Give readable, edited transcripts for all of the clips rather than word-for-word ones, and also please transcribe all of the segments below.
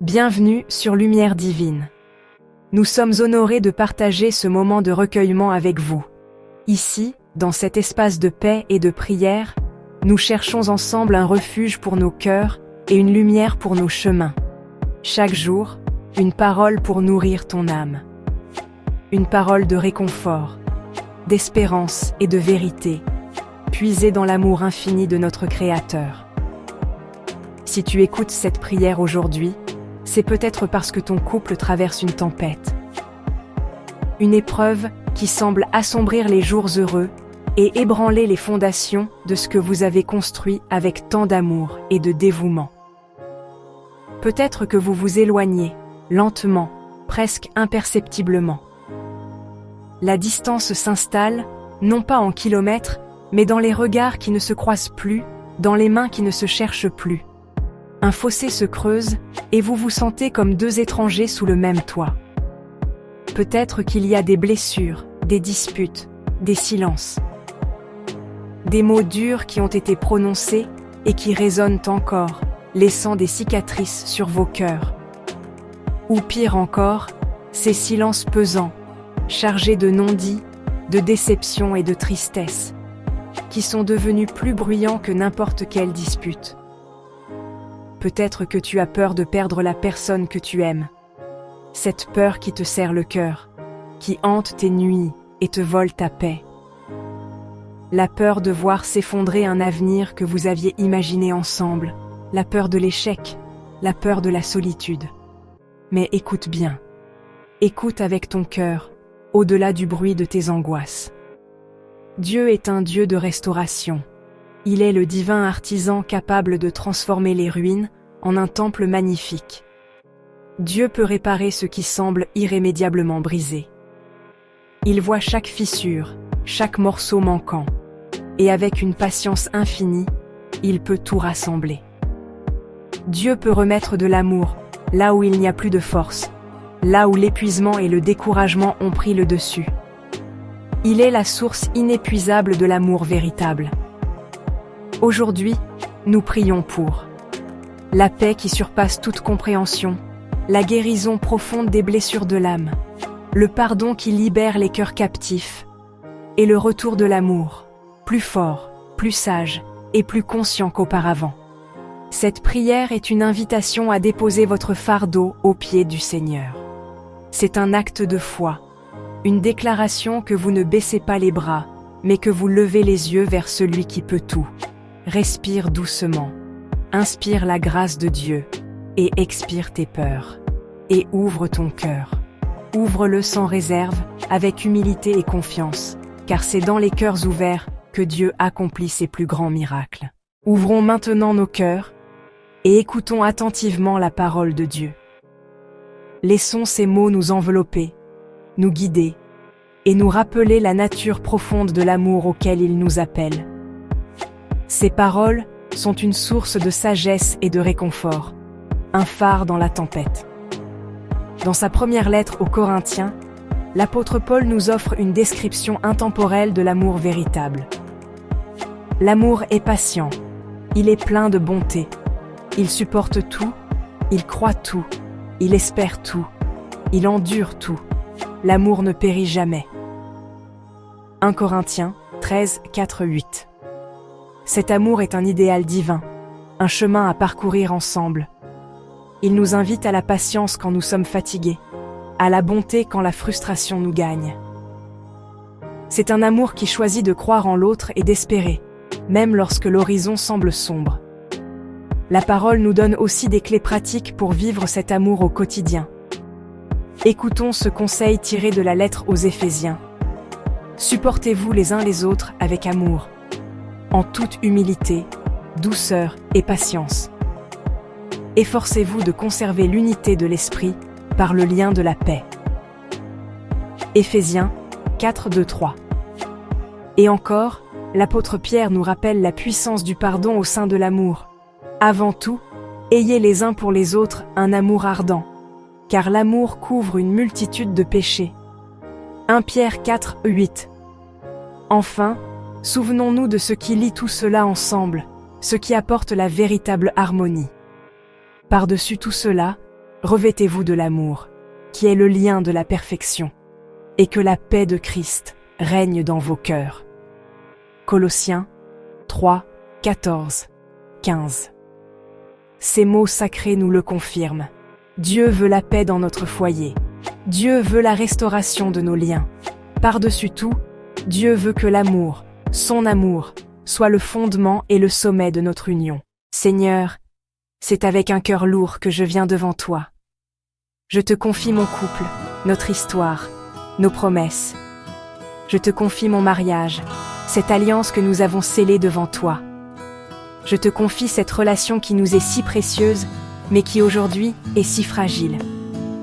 Bienvenue sur Lumière Divine. Nous sommes honorés de partager ce moment de recueillement avec vous. Ici, dans cet espace de paix et de prière, nous cherchons ensemble un refuge pour nos cœurs et une lumière pour nos chemins. Chaque jour, une parole pour nourrir ton âme. Une parole de réconfort, d'espérance et de vérité, puisée dans l'amour infini de notre Créateur. Si tu écoutes cette prière aujourd'hui, c'est peut-être parce que ton couple traverse une tempête. Une épreuve qui semble assombrir les jours heureux et ébranler les fondations de ce que vous avez construit avec tant d'amour et de dévouement. Peut-être que vous vous éloignez, lentement, presque imperceptiblement. La distance s'installe, non pas en kilomètres, mais dans les regards qui ne se croisent plus, dans les mains qui ne se cherchent plus. Un fossé se creuse et vous vous sentez comme deux étrangers sous le même toit. Peut-être qu'il y a des blessures, des disputes, des silences. Des mots durs qui ont été prononcés et qui résonnent encore, laissant des cicatrices sur vos cœurs. Ou pire encore, ces silences pesants, chargés de non-dits, de déception et de tristesse, qui sont devenus plus bruyants que n'importe quelle dispute. Peut-être que tu as peur de perdre la personne que tu aimes. Cette peur qui te serre le cœur, qui hante tes nuits et te vole ta paix. La peur de voir s'effondrer un avenir que vous aviez imaginé ensemble, la peur de l'échec, la peur de la solitude. Mais écoute bien. Écoute avec ton cœur, au-delà du bruit de tes angoisses. Dieu est un Dieu de restauration. Il est le divin artisan capable de transformer les ruines en un temple magnifique. Dieu peut réparer ce qui semble irrémédiablement brisé. Il voit chaque fissure, chaque morceau manquant, et avec une patience infinie, il peut tout rassembler. Dieu peut remettre de l'amour là où il n'y a plus de force, là où l'épuisement et le découragement ont pris le dessus. Il est la source inépuisable de l'amour véritable. Aujourd'hui, nous prions pour la paix qui surpasse toute compréhension, la guérison profonde des blessures de l'âme, le pardon qui libère les cœurs captifs, et le retour de l'amour, plus fort, plus sage et plus conscient qu'auparavant. Cette prière est une invitation à déposer votre fardeau aux pieds du Seigneur. C'est un acte de foi, une déclaration que vous ne baissez pas les bras, mais que vous levez les yeux vers celui qui peut tout. Respire doucement, inspire la grâce de Dieu et expire tes peurs. Et ouvre ton cœur. Ouvre-le sans réserve, avec humilité et confiance, car c'est dans les cœurs ouverts que Dieu accomplit ses plus grands miracles. Ouvrons maintenant nos cœurs et écoutons attentivement la parole de Dieu. Laissons ces mots nous envelopper, nous guider et nous rappeler la nature profonde de l'amour auquel il nous appelle. Ces paroles sont une source de sagesse et de réconfort, un phare dans la tempête. Dans sa première lettre aux Corinthiens, l'apôtre Paul nous offre une description intemporelle de l'amour véritable. L'amour est patient, il est plein de bonté, il supporte tout, il croit tout, il espère tout, il endure tout. L'amour ne périt jamais. 1 Corinthiens 13, 4, 8. Cet amour est un idéal divin, un chemin à parcourir ensemble. Il nous invite à la patience quand nous sommes fatigués, à la bonté quand la frustration nous gagne. C'est un amour qui choisit de croire en l'autre et d'espérer, même lorsque l'horizon semble sombre. La parole nous donne aussi des clés pratiques pour vivre cet amour au quotidien. Écoutons ce conseil tiré de la lettre aux Éphésiens. Supportez-vous les uns les autres avec amour, en toute humilité, douceur et patience. Efforcez-vous de conserver l'unité de l'esprit par le lien de la paix. Éphésiens 4, 2, 3. Et encore, l'apôtre Pierre nous rappelle la puissance du pardon au sein de l'amour. Avant tout, ayez les uns pour les autres un amour ardent, car l'amour couvre une multitude de péchés. 1 Pierre 4, 8. Enfin, souvenons-nous de ce qui lie tout cela ensemble, ce qui apporte la véritable harmonie. Par-dessus tout cela, Revêtez-vous de l'amour, qui est le lien de la perfection, et que la paix de Christ règne dans vos cœurs. Colossiens 3, 14, 15. Ces mots sacrés nous le confirment. Dieu veut la paix dans notre foyer. Dieu veut la restauration de nos liens. Par-dessus tout, Dieu veut que l'amour, son amour, soit le fondement et le sommet de notre union. Seigneur, c'est avec un cœur lourd que je viens devant toi. Je te confie mon couple, notre histoire, nos promesses. Je te confie mon mariage, cette alliance que nous avons scellée devant toi. Je te confie cette relation qui nous est si précieuse, mais qui aujourd'hui est si fragile.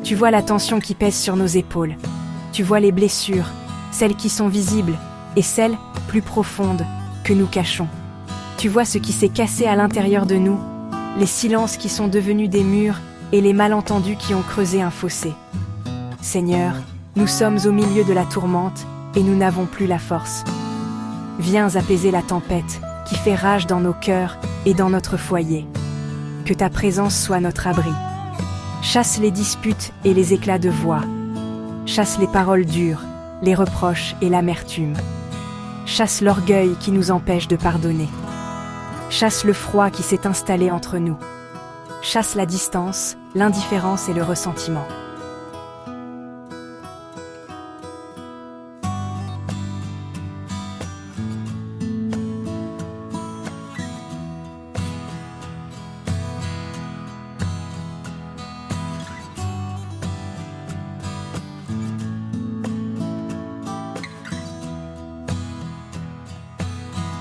Tu vois la tension qui pèse sur nos épaules. Tu vois les blessures, celles qui sont visibles, et celles, plus profondes, que nous cachons. Tu vois ce qui s'est cassé à l'intérieur de nous, les silences qui sont devenus des murs et les malentendus qui ont creusé un fossé. Seigneur, nous sommes au milieu de la tourmente et nous n'avons plus la force. Viens apaiser la tempête qui fait rage dans nos cœurs et dans notre foyer. Que ta présence soit notre abri. Chasse les disputes et les éclats de voix. Chasse les paroles dures, les reproches et l'amertume. Chasse l'orgueil qui nous empêche de pardonner. Chasse le froid qui s'est installé entre nous. Chasse la distance, l'indifférence et le ressentiment.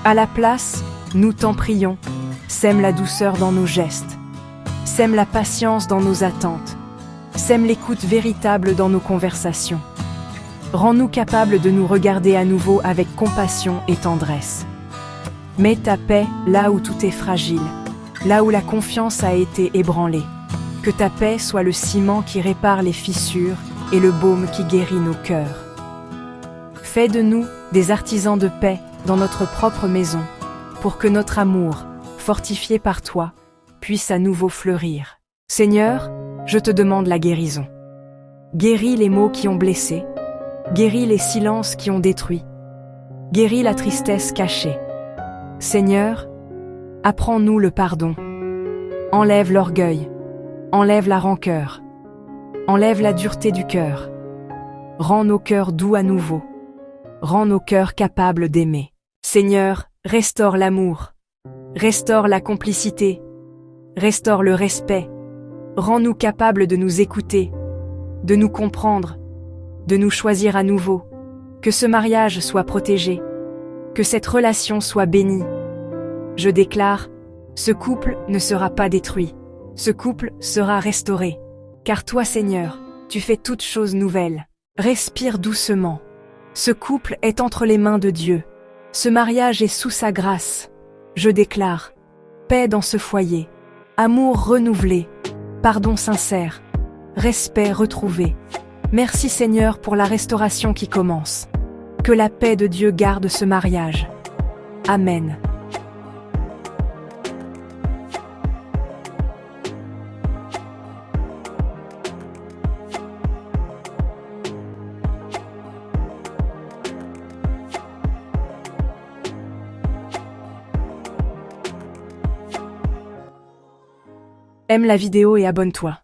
À la place, nous t'en prions, sème la douceur dans nos gestes, sème la patience dans nos attentes, sème l'écoute véritable dans nos conversations. Rends-nous capables de nous regarder à nouveau avec compassion et tendresse. Mets ta paix là où tout est fragile, là où la confiance a été ébranlée. Que ta paix soit le ciment qui répare les fissures et le baume qui guérit nos cœurs. Fais de nous des artisans de paix dans notre propre maison, pour que notre amour, fortifié par toi, puisse à nouveau fleurir. Seigneur, je te demande la guérison. Guéris les maux qui ont blessé, guéris les silences qui ont détruit, guéris la tristesse cachée. Seigneur, apprends-nous le pardon. Enlève l'orgueil, enlève la rancœur, enlève la dureté du cœur. Rends nos cœurs doux à nouveau, rends nos cœurs capables d'aimer. Seigneur, restaure l'amour, restaure la complicité, restaure le respect, rends-nous capables de nous écouter, de nous comprendre, de nous choisir à nouveau, que ce mariage soit protégé, que cette relation soit bénie. Je déclare, ce couple ne sera pas détruit, ce couple sera restauré, car toi Seigneur, tu fais toutes choses nouvelles. Respire doucement, ce couple est entre les mains de Dieu. Ce mariage est sous sa grâce. Je déclare, paix dans ce foyer, amour renouvelé, pardon sincère, respect retrouvé. Merci Seigneur pour la restauration qui commence. Que la paix de Dieu garde ce mariage. Amen. Aime la vidéo et abonne-toi.